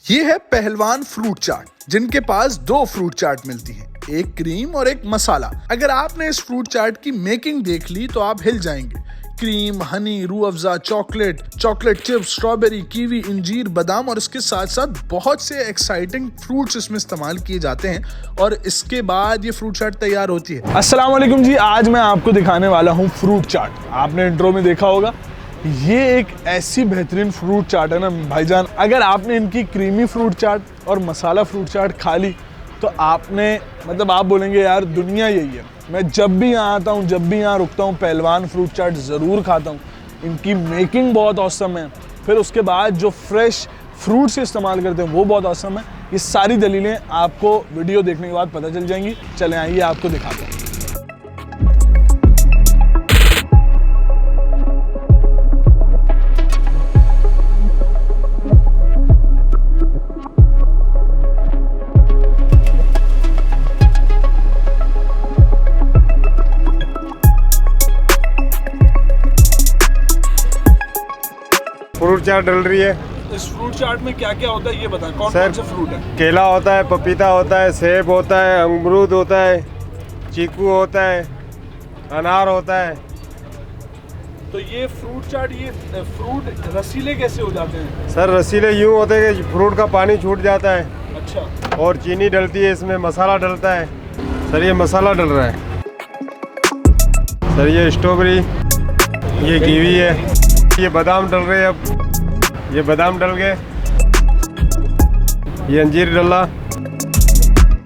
ये है पहलवान फ्रूट चाट, जिनके पास दो फ्रूट चाट मिलती है, एक क्रीम और एक मसाला। अगर आपने इस फ्रूट चाट की मेकिंग देख ली तो आप हिल जाएंगे। Cream, honey, Rooh Afza, chocolate chips, strawberry, kiwi, इंजीर, बादाम और इसके साथ साथ बहुत से एक्साइटिंग फ्रूट्स इसमें इस्तेमाल किए जाते हैं और इसके बाद ये फ्रूट चाट तैयार होती है। अस्सलाम वालेकुम जी, आज मैं आपको दिखाने वाला हूँ फ्रूट चाट। आपने इंट्रो में देखा होगा, ये एक ऐसी बेहतरीन फ्रूट चाट है ना भाईजान। अगर आपने इनकी क्रीमी फ्रूट चाट और मसाला फ्रूट चाट खा ली तो आपने आप बोलेंगे यार दुनिया यही है। मैं जब भी यहाँ आता हूँ, जब भी यहाँ रुकता हूँ, पहलवान फ्रूट चाट ज़रूर खाता हूँ। इनकी मेकिंग बहुत औसम है, फिर उसके बाद जो फ्रेश फ्रूट से इस्तेमाल करते हैं वो बहुत औसम है। ये सारी दलीलें आपको वीडियो देखने के बाद पता चल जाएंगी। चलें आइए आपको दिखाते हैं। फ्रूट चाट डल रही है। इस फ्रूट चाट में क्या क्या होता है ये बताएं, कौन कौन से फ्रूट है? केला होता है, पपीता होता है, सेब होता है, अमरूद होता है, चीकू होता है, अनार होता है। तो ये फ्रूट चाट, ये फ्रूट रसीले कैसे हो जाते हैं? सर रसीले यूँ होते हैं कि फ्रूट का पानी छूट जाता है। अच्छा। और चीनी डलती है, इसमें मसाला डलता है। सर ये मसाला डल रहा है। सर ये स्ट्रॉबेरी, ये कीवी है, ये बादाम डल रहे हैं। अब ये बादाम डल गए, ये अंजीर डला,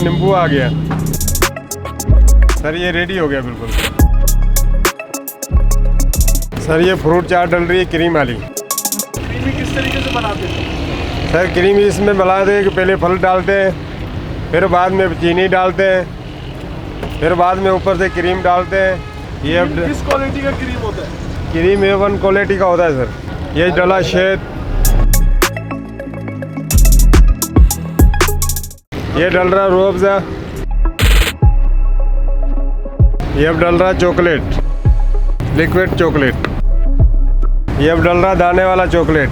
नींबू आ गया। सर ये रेडी हो गया बिल्कुल। सर ये फ्रूट चाट डल रही है क्रीम वाली। क्रीमी किस तरीके से बनाते हैं? सर क्रीम इसमें मिलाते हैं कि पहले फल डालते हैं, फिर बाद में चीनी डालते हैं, फिर बाद में ऊपर से क्रीम डालते हैं। ये अब किस क्वालिटी का क्रीम होता है? क्रीम A1 क्वालिटी का होता है सर। ये डला शहद, ये डल रहा रूह अफ़ज़ा, ये अब डल रहा चॉकलेट, लिक्विड चॉकलेट, ये अब डल रहा दाने वाला चॉकलेट,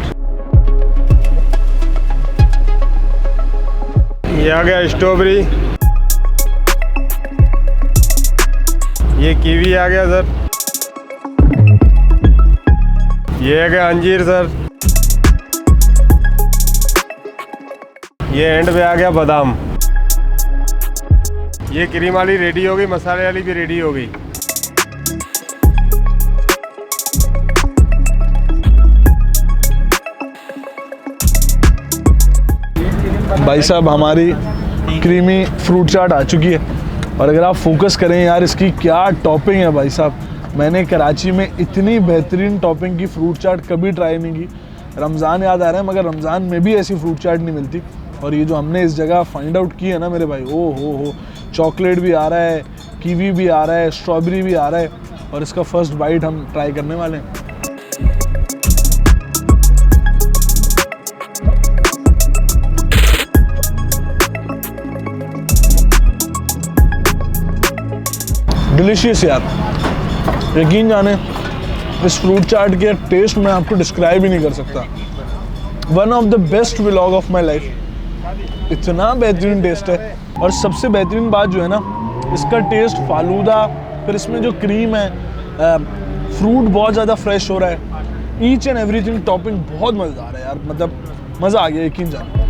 ये आ गया स्ट्रॉबेरी, ये कीवी आ गया सर, ये आ गया अंजीर सर, ये एंड पे आ गया बादाम। ये क्रीम वाली रेडी हो गई, मसाले वाली भी रेडी हो गई। भाई साहब हमारी क्रीमी फ्रूट चाट आ चुकी है और अगर आप फोकस करें यार इसकी क्या टॉपिंग है भाई साहब। मैंने कराची में इतनी बेहतरीन टॉपिंग की फ्रूट चाट कभी ट्राई नहीं की। रमज़ान याद आ रहा है, मगर रमज़ान में भी ऐसी फ्रूट चाट नहीं मिलती। और ये जो हमने इस जगह फाइंड आउट की है ना मेरे भाई, ओ हो, चॉकलेट भी आ रहा है, कीवी भी आ रहा है, स्ट्रॉबेरी भी आ रहा है और इसका फर्स्ट बाइट हम ट्राई करने वाले हैं। डिलीशियस यार, यकीन जाने इस फ्रूट चाट के टेस्ट मैं आपको डिस्क्राइब ही नहीं कर सकता। One of the best vlog of my life. इतना बेहतरीन टेस्ट है और सबसे बेहतरीन बात जो है ना, इसका टेस्ट फालूदा, फिर इसमें जो क्रीम है, फ्रूट बहुत ज़्यादा फ्रेश हो रहा है, ईच एंड एवरीथिंग टॉपिंग बहुत मज़ेदार है यार। मज़ा आ गया यकीन जाने।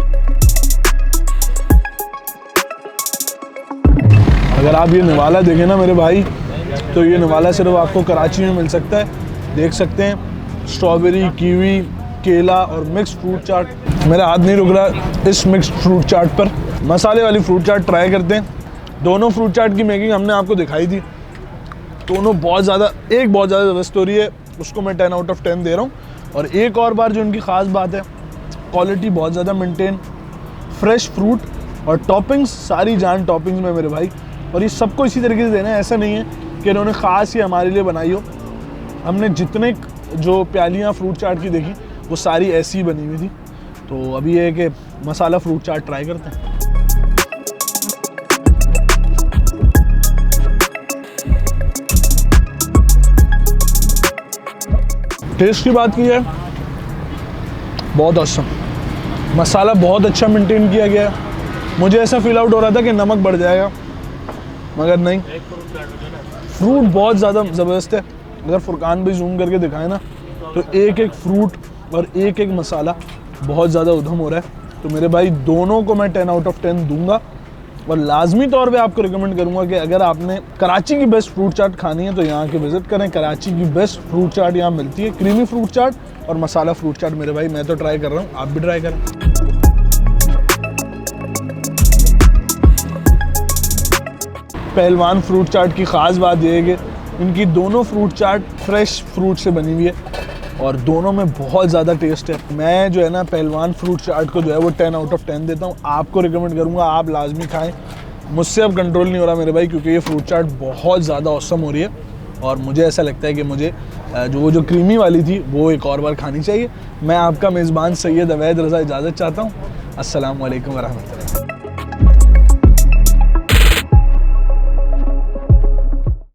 अगर आप ये निवाला देखें ना मेरे भाई, तो ये निवाला सिर्फ आपको कराची में मिल सकता है। देख सकते हैं स्ट्रॉबेरी, कीवी, केला और मिक्स फ्रूट चाट। मेरा हाथ नहीं रुक रहा इस मिक्स फ्रूट चाट पर। मसाले वाली फ्रूट चाट ट्राई करते हैं। दोनों फ्रूट चाट की मेकिंग हमने आपको दिखाई थी, दोनों बहुत ज़्यादा ज़बरदस्त हो रही है, उसको मैं 10 आउट ऑफ 10 दे रहा हूँ। और एक और बार जो इनकी ख़ास बात है, क्वालिटी बहुत ज़्यादा मेंटेन, फ्रेश फ्रूट और टॉपिंग्स सारी जान टॉपिंग्स में मेरे भाई। और ये सबको इसी तरीके से देना है, ऐसा नहीं है कि इन्होंने ख़ास ही हमारे लिए बनाई हो। हमने जितने जो प्यालियाँ फ्रूट चाट की देखी वो सारी ऐसी ही बनी हुई थी। तो अभी ये है कि मसाला फ्रूट चाट ट्राई करते हैं। टेस्ट की बात की है, बहुत औसम, मसाला बहुत अच्छा मेंटेन किया गया है। मुझे ऐसा फील आउट हो रहा था कि नमक बढ़ जाएगा, मगर नहीं, फ्रूट बहुत ज़्यादा ज़बरदस्त है। अगर फुरकान भी जूम करके दिखाए ना तो एक एक फ्रूट और एक एक मसाला बहुत ज़्यादा उधम हो रहा है। तो मेरे भाई दोनों को मैं 10 आउट ऑफ 10 दूंगा और लाजमी तौर पे आपको रिकमेंड करूंगा कि अगर आपने कराची की बेस्ट फ्रूट चाट खानी है तो यहाँ के विज़िट करें। कराची की बेस्ट फ्रूट चाट यहाँ मिलती है, क्रीमी फ्रूट चाट और मसाला फ्रूट चाट। मेरे भाई मैं तो ट्राई कर रहा हूँ, आप भी ट्राई करें। पहलवान फ्रूट चाट की ख़ास बात यह है कि इनकी दोनों फ्रूट चाट फ्रेश फ्रूट से बनी हुई है और दोनों में बहुत ज़्यादा टेस्ट है। मैं जो है ना पहलवान फ्रूट चाट को जो है वो 10 आउट ऑफ 10 देता हूँ। आपको रिकमेंड करूँगा, आप लाजमी खाएं। मुझसे अब कंट्रोल नहीं हो रहा मेरे भाई, क्योंकि ये फ्रूट चाट बहुत ज़्यादा औसम हो रही है और मुझे ऐसा लगता है कि मुझे जो क्रीमी वाली थी वो एक और बार खानी चाहिए। मैं आपका मेज़बान सैयद अवैध रज़ा इजाज़त चाहता हूँ। अस्सलाम वालेकुम वरहमतुल्लाह।